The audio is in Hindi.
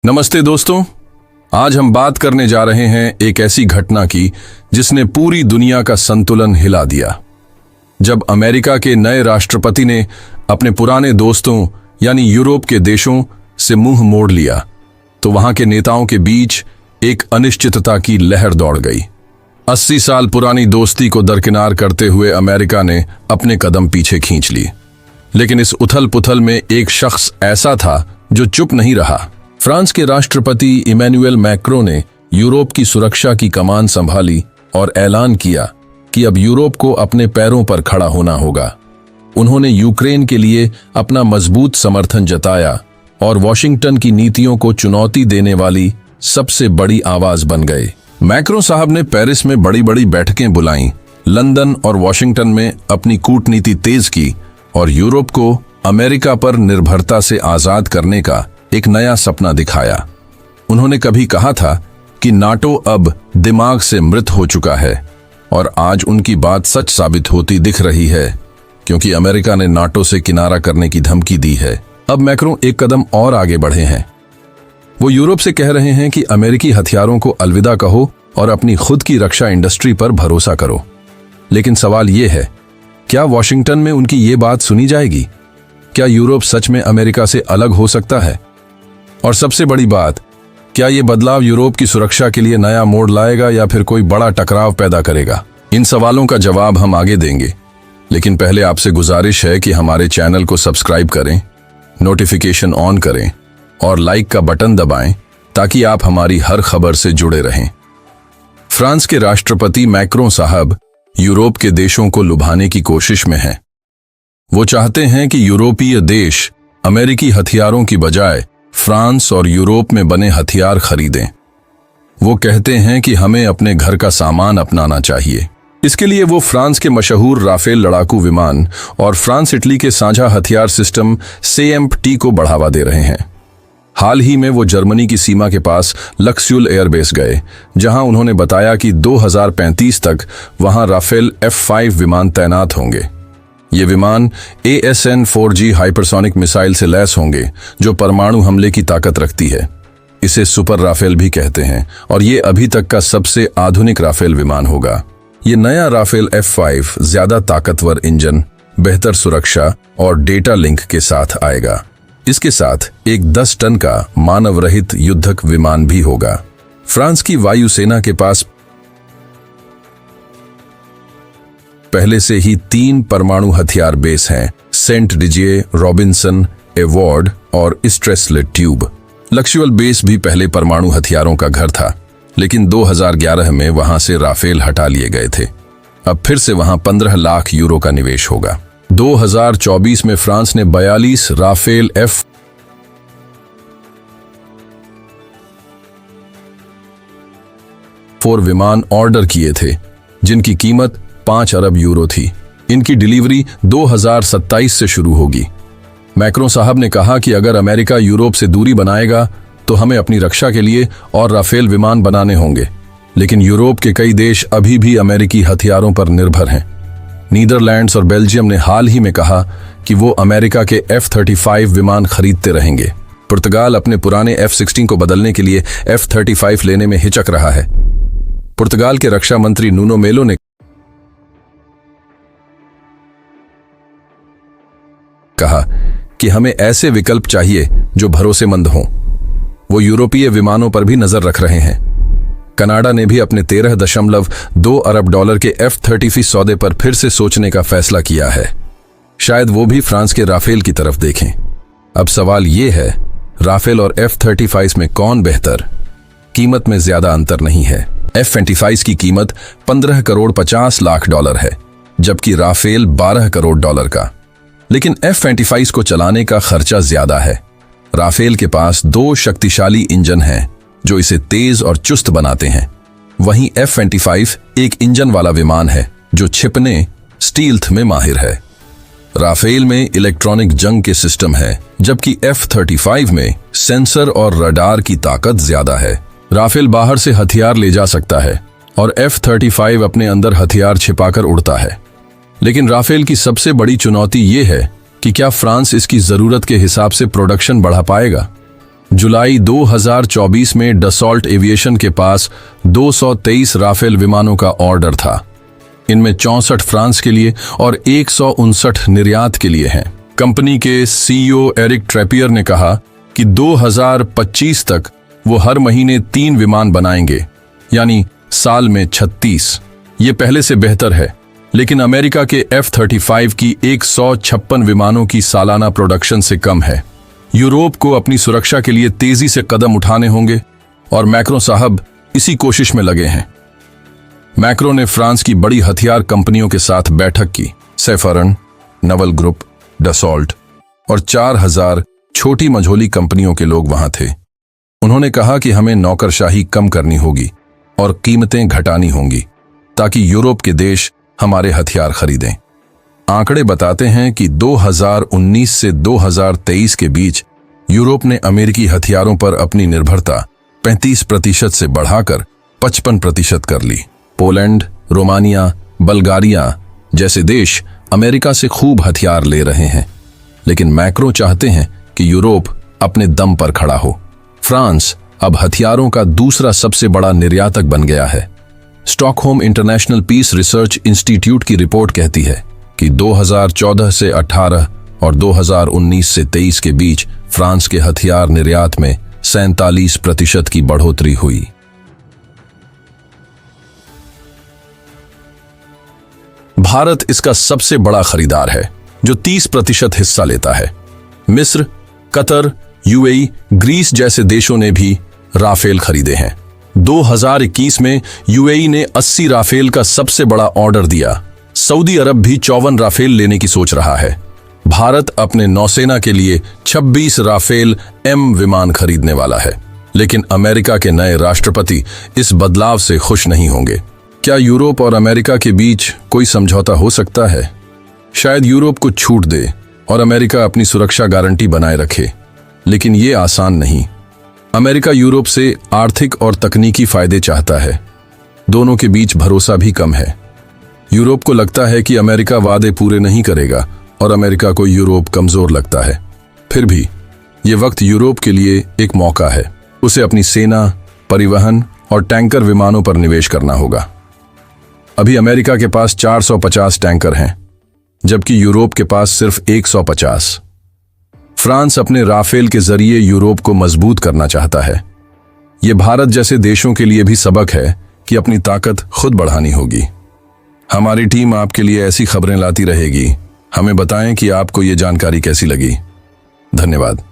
नमस्ते दोस्तों, आज हम बात करने जा रहे हैं एक ऐसी घटना की जिसने पूरी दुनिया का संतुलन हिला दिया। जब अमेरिका के नए राष्ट्रपति ने अपने पुराने दोस्तों यानी यूरोप के देशों से मुंह मोड़ लिया, तो वहां के नेताओं के बीच एक अनिश्चितता की लहर दौड़ गई। 80 साल पुरानी दोस्ती को दरकिनार करते हुए अमेरिका ने अपने कदम पीछे खींच ली। लेकिन इस उथल पुथल में एक शख्स ऐसा था जो चुप नहीं रहा। फ्रांस के राष्ट्रपति इमैनुएल मैक्रो ने यूरोप की सुरक्षा की कमान संभाली और ऐलान किया कि अब यूरोप को अपने पैरों पर खड़ा होना होगा। उन्होंने यूक्रेन के लिए अपना मजबूत समर्थन जताया और वॉशिंगटन की नीतियों को चुनौती देने वाली सबसे बड़ी आवाज बन गए। मैक्रो साहब ने पेरिस में बड़ी बड़ी बैठकें बुलाईं, लंदन और वॉशिंगटन में अपनी कूटनीति तेज की और यूरोप को अमेरिका पर निर्भरता से आजाद करने का एक नया सपना दिखाया। उन्होंने कभी कहा था कि नाटो अब दिमाग से मृत हो चुका है, और आज उनकी बात सच साबित होती दिख रही है, क्योंकि अमेरिका ने नाटो से किनारा करने की धमकी दी है। अब मैक्रो एक कदम और आगे बढ़े हैं। वो यूरोप से कह रहे हैं कि अमेरिकी हथियारों को अलविदा कहो और अपनी खुद की रक्षा इंडस्ट्री पर भरोसा करो। लेकिन सवाल ये है, क्या वॉशिंगटन में उनकी ये बात सुनी जाएगी? क्या यूरोप सच में अमेरिका से अलग हो सकता है? और सबसे बड़ी बात, क्या ये बदलाव यूरोप की सुरक्षा के लिए नया मोड़ लाएगा या फिर कोई बड़ा टकराव पैदा करेगा? इन सवालों का जवाब हम आगे देंगे, लेकिन पहले आपसे गुजारिश है कि हमारे चैनल को सब्सक्राइब करें, नोटिफिकेशन ऑन करें और लाइक का बटन दबाएं ताकि आप हमारी हर खबर से जुड़े रहें। फ्रांस के राष्ट्रपति मैक्रों साहब यूरोप के देशों को लुभाने की कोशिश में हैं। वो चाहते हैं कि यूरोपीय देश अमेरिकी हथियारों की बजाय फ्रांस और यूरोप में बने हथियार खरीदें। वो कहते हैं कि हमें अपने घर का सामान अपनाना चाहिए। इसके लिए वो फ्रांस के मशहूर राफेल लड़ाकू विमान और फ्रांस इटली के साझा हथियार सिस्टम CMP-T को बढ़ावा दे रहे हैं। हाल ही में वो जर्मनी की सीमा के पास लक्स्यूल एयरबेस गए, जहां उन्होंने बताया कि 2035 तक वहां राफेल F-5 विमान तैनात होंगे। ये विमान ASN-4G हाइपरसोनिक मिसाइल से लैस होंगे, जो परमाणु हमले की ताकत रखती है। इसे सुपर राफेल भी कहते हैं, और ये अभी तक का सबसे आधुनिक राफेल विमान होगा। ये नया राफेल F-5 ज्यादा ताकतवर इंजन, बेहतर सुरक्षा और डेटा लिंक के साथ आएगा। इसके साथ एक 10 टन का मानव रहित युद्धक विमान भी होगा। फ्रांस की वायुसेना के पास पहले से ही 3 परमाणु हथियार बेस हैं, सेंट डिजिए, रॉबिन्सन, एवॉर्ड और स्ट्रेसलेट ट्यूब। लक्ष्यूल बेस भी पहले परमाणु हथियारों का घर था, लेकिन 2011 में वहां से राफेल हटा लिए गए थे। अब फिर से वहां 15 लाख यूरो का निवेश होगा। 2024 में फ्रांस ने 42 राफेल F-4 विमान ऑर्डर किए थे, जिनकी कीमत 5 अरब यूरो थी। इनकी डिलीवरी 2027 से शुरू होगी। मैक्रों साहब ने कहा कि अगर अमेरिका यूरोप से दूरी बनाएगा तो हमें अपनी रक्षा के लिए और राफेल विमान बनाने होंगे। लेकिन यूरोप के कई देश अभी भी अमेरिकी हथियारों पर निर्भर हैं। नीदरलैंड्स और बेल्जियम ने हाल ही में कहा कि वो अमेरिका के F-35 विमान खरीदते रहेंगे। पुर्तगाल अपने पुराने F-16 को बदलने के लिए F-35 लेने में हिचक रहा है। पुर्तगाल के रक्षा मंत्री नूनो मेलो ने कहा कि हमें ऐसे विकल्प चाहिए जो भरोसेमंद हों। वो यूरोपीय विमानों पर भी नजर रख रहे हैं। कनाडा ने भी अपने 13.2 अरब डॉलर के F-35 सौदे पर फिर से सोचने का फैसला किया है। शायद वो भी फ्रांस के राफेल की तरफ देखें। अब सवाल ये है, राफेल और F-35 में कौन बेहतर? कीमत में ज्यादा अंतर नहीं है। F-25 की कीमत 15 करोड़ 50 लाख डॉलर है, जबकि राफेल 12 करोड़ डॉलर का। लेकिन F-25 को चलाने का खर्चा ज्यादा है। राफेल के पास 2 शक्तिशाली इंजन हैं जो इसे तेज और चुस्त बनाते हैं। वहीं F-25 एक इंजन वाला विमान है जो छिपने, स्टील्थ में माहिर है। राफेल में इलेक्ट्रॉनिक जंग के सिस्टम है, जबकि F-35 में सेंसर और रडार की ताकत ज्यादा है। राफेल बाहर से हथियार ले जा सकता है और F-35 अपने अंदर हथियार छिपाकर उड़ता है। लेकिन राफेल की सबसे बड़ी चुनौती ये है कि क्या फ्रांस इसकी जरूरत के हिसाब से प्रोडक्शन बढ़ा पाएगा। जुलाई 2024 में डसॉल्ट एविएशन के पास 223 राफेल विमानों का ऑर्डर था। इनमें 64 फ्रांस के लिए और 159 निर्यात के लिए हैं। कंपनी के सीईओ एरिक ट्रैपियर ने कहा कि 2025 तक वो हर महीने 3 विमान बनाएंगे, यानी साल में 36। ये पहले से बेहतर है, लेकिन अमेरिका के F-35 की 156 विमानों की सालाना प्रोडक्शन से कम है। यूरोप को अपनी सुरक्षा के लिए तेजी से कदम उठाने होंगे और मैक्रों साहब इसी कोशिश में लगे हैं। मैक्रों ने फ्रांस की बड़ी हथियार कंपनियों के साथ बैठक की। सेफरन, नवल ग्रुप, डसॉल्ट और 4000 छोटी मझोली कंपनियों के लोग वहां थे। उन्होंने कहा कि हमें नौकरशाही कम करनी होगी और कीमतें घटानी होंगी ताकि यूरोप के देश हमारे हथियार खरीदें। आंकड़े बताते हैं कि 2019 से 2023 के बीच यूरोप ने अमेरिकी हथियारों पर अपनी निर्भरता 35% से बढ़ाकर 55% कर ली। पोलैंड, रोमानिया, बल्गारिया जैसे देश अमेरिका से खूब हथियार ले रहे हैं, लेकिन मैक्रो चाहते हैं कि यूरोप अपने दम पर खड़ा हो। फ्रांस अब हथियारों का दूसरा सबसे बड़ा निर्यातक बन गया है। Stockholm International Peace Research Institute की रिपोर्ट कहती है कि 2014 से 18 और 2019 से 23 के बीच फ्रांस के हथियार निर्यात में 47% की बढ़ोतरी हुई। भारत इसका सबसे बड़ा खरीदार है, जो 30% हिस्सा लेता है। मिस्र, कतर, यूएई, ग्रीस जैसे देशों ने भी राफेल खरीदे हैं। 2021 में यूएई ने 80 राफेल का सबसे बड़ा ऑर्डर दिया। सऊदी अरब भी 54 राफेल लेने की सोच रहा है। भारत अपने नौसेना के लिए 26 राफेल M विमान खरीदने वाला है, लेकिन अमेरिका के नए राष्ट्रपति इस बदलाव से खुश नहीं होंगे। क्या यूरोप और अमेरिका के बीच कोई समझौता हो सकता है? शायद यूरोप को छूट दे और अमेरिका अपनी सुरक्षा गारंटी बनाए रखे, लेकिन ये आसान नहीं। अमेरिका यूरोप से आर्थिक और तकनीकी फायदे चाहता है। दोनों के बीच भरोसा भी कम है। यूरोप को लगता है कि अमेरिका वादे पूरे नहीं करेगा और अमेरिका को यूरोप कमजोर लगता है। फिर भी ये वक्त यूरोप के लिए एक मौका है। उसे अपनी सेना, परिवहन और टैंकर विमानों पर निवेश करना होगा। अभी अमेरिका के पास 450 टैंकर हैं, जबकि यूरोप के पास सिर्फ 150। फ्रांस अपने राफेल के जरिए यूरोप को मजबूत करना चाहता है। यह भारत जैसे देशों के लिए भी सबक है कि अपनी ताकत खुद बढ़ानी होगी। हमारी टीम आपके लिए ऐसी खबरें लाती रहेगी। हमें बताएं कि आपको ये जानकारी कैसी लगी। धन्यवाद।